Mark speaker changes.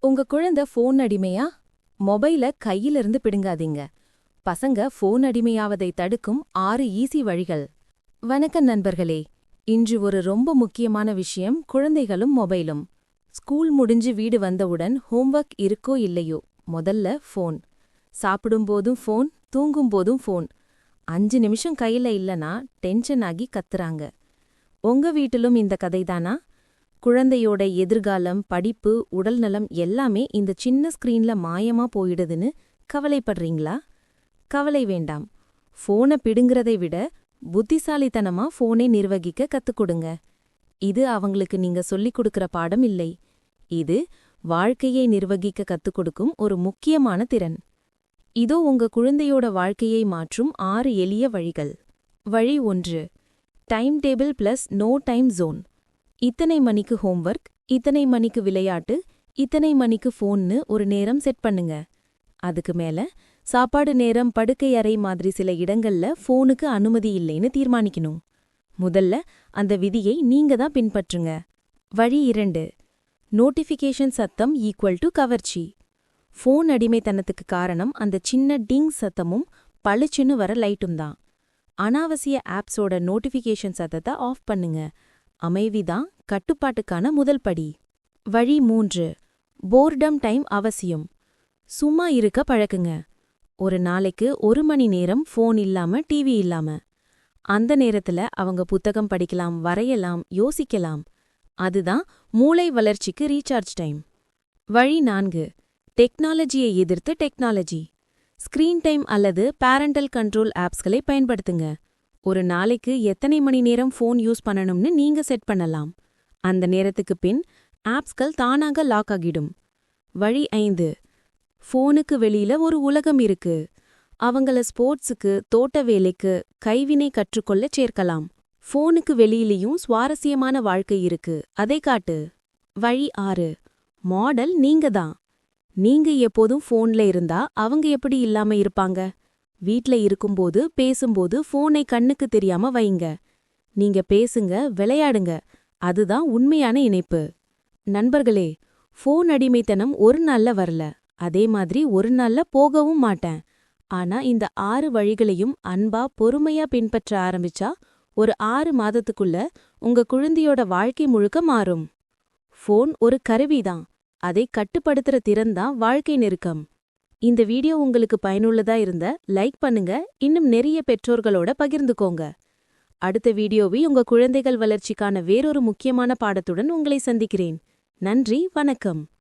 Speaker 1: உங்க குழந்தை ஃபோன் அடிமையா? மொபைல கையிலிருந்து பிடுங்காதீங்க. பசங்க ஃபோன் அடிமையாவதை தடுக்கும் 6 ஈஸி வழிகள். வணக்கம் நண்பர்களே. இன்று ஒரு ரொம்ப முக்கியமான விஷயம், குழந்தைகளும் மொபைலும். ஸ்கூல் முடிஞ்சு வீடு வந்தவுடன் ஹோம்வொர்க் இருக்கோ இல்லையோ, முதல்ல ஃபோன். சாப்பிடும்போதும் ஃபோன், தூங்கும்போதும் ஃபோன். 5 நிமிஷம் கையில இல்லனா டென்ஷன் ஆகி கத்துறாங்க. உங்க வீட்டிலும் இந்த கதைதானா? குழந்தையோட எதிர்காலம், படிப்பு, உடல்நலம் எல்லாமே இந்த சின்ன ஸ்கிரீன்ல மாயமா போயிடுதுன்னு கவலைப்படுறீங்களா? கவலை வேண்டாம். ஃபோனை பிடுங்கிறதை விட புத்திசாலித்தனமா ஃபோனை நிர்வகிக்க கத்துக்கொடுங்க. இது அவங்களுக்கு நீங்க சொல்லிக் கொடுக்கிற பாடம் இல்லை. இது வாழ்க்கையை நிர்வகிக்க கத்துக் கொடுக்கும் ஒரு முக்கியமான திறன். இதோ உங்க குழந்தையோட வாழ்க்கையை மாற்றும் 6 எளிய வழிகள். வழி 1. Time table plus no time zone. இத்தனை மணிக்கு ஹோம்வொர்க், இத்தனை மணிக்கு விளையாட்டு, இத்தனை மணிக்கு ஃபோன்னு ஒரு நேரம் செட் பண்ணுங்க. அதுக்கு மேல சாப்பாடு நேரம், படுக்கை அறை மாதிரி சில இடங்கள்ல ஃபோனுக்கு அனுமதி இல்லைன்னு தீர்மானிக்கணும். முதல்ல அந்த விதியை நீங்க தான் பின்பற்றுங்க. வழி 2. நோட்டிஃபிகேஷன் சத்தம் ஈக்குவல் டு கவர்ச்சி. ஃபோன் அடிமைத்தனத்துக்கு காரணம் அந்த சின்ன டிங் சத்தமும் பளிச்சுன்னு வர லைட்டும் தான். அனாவசிய ஆப்ஸோட நோட்டிஃபிகேஷன் சத்தத்தை ஆஃப் பண்ணுங்க. அமைதிதான் கட்டுப்பாட்டுக்கான முதல் படி. வழி 3. போர்டம் டைம் அவசியம். சும்மா இருக்க பழக்குங்க. ஒரு நாளைக்கு 1 மணி நேரம் ஃபோன் இல்லாம, டிவி இல்லாம. அந்த நேரத்துல அவங்க புத்தகம் படிக்கலாம், வரையலாம், யோசிக்கலாம். அதுதான் மூளை வளர்ச்சிக்கு ரீசார்ஜ் டைம். வழி 4. டெக்னாலஜியை எதிர்த்து டெக்னாலஜி. ஸ்கிரீன் டைம் அல்லது பேரண்டல் கண்ட்ரோல் ஆப்ஸ்களை பயன்படுத்துங்க. ஒரு நாளைக்கு எத்தனை மணி நேரம் ஃபோன் யூஸ் பண்ணணும்னு நீங்க செட் பண்ணலாம். அந்த நேரத்துக்கு பின் ஆப்ஸ்கள் தானாக லாக் ஆகிடும். வழி 5. ஃபோனுக்கு வெளியில ஒரு உலகம் இருக்கு. அவங்கள ஸ்போர்ட்ஸுக்கு, தோட்ட வேலைக்கு, கைவினை கற்றுக்கொள்ளச் சேர்க்கலாம். ஃபோனுக்கு வெளியிலையும் சுவாரஸ்யமான வாழ்க்கை இருக்கு, அதை காட்டு. வழி 6. மாடல் நீங்க தான். நீங்க எப்போதும் ஃபோன்ல இருந்தா அவங்க எப்படி இல்லாம இருப்பாங்க? வீட்ல இருக்கும்போது, பேசும்போது ஃபோனை கண்ணுக்கு தெரியாம வைங்க. நீங்க பேசுங்க, விளையாடுங்க. அதுதான் உண்மையான இணைப்பு. நண்பர்களே, ஃபோன் அடிமைத்தனம் ஒரு நாள்ல வரல. அதே மாதிரி ஒரு நாள்ல போகவும் மாட்டேன். ஆனா இந்த 6 வழிகளையும் அன்பா, பொறுமையா பின்பற்ற ஆரம்பிச்சா ஒரு 6 மாதத்துக்குள்ள உங்க குழந்தையோட வாழ்க்கை முழுக்க மாறும். ஃபோன் ஒரு கருவிதான். அதை கட்டுப்படுத்துற திறன்தான் வாழ்க்கை நெருக்கம். இந்த வீடியோ உங்களுக்கு பயனுள்ளதா இருந்தா லைக் பண்ணுங்க, இன்னும் நிறைய பெற்றோர்களோட பகிர்ந்துக்கோங்க. அடுத்த வீடியோவில் உங்க குழந்தைகள் வளர்ச்சிக்கான வேறொரு முக்கியமான பாடத்துடன் உங்களை சந்திக்கிறேன். நன்றி, வணக்கம்.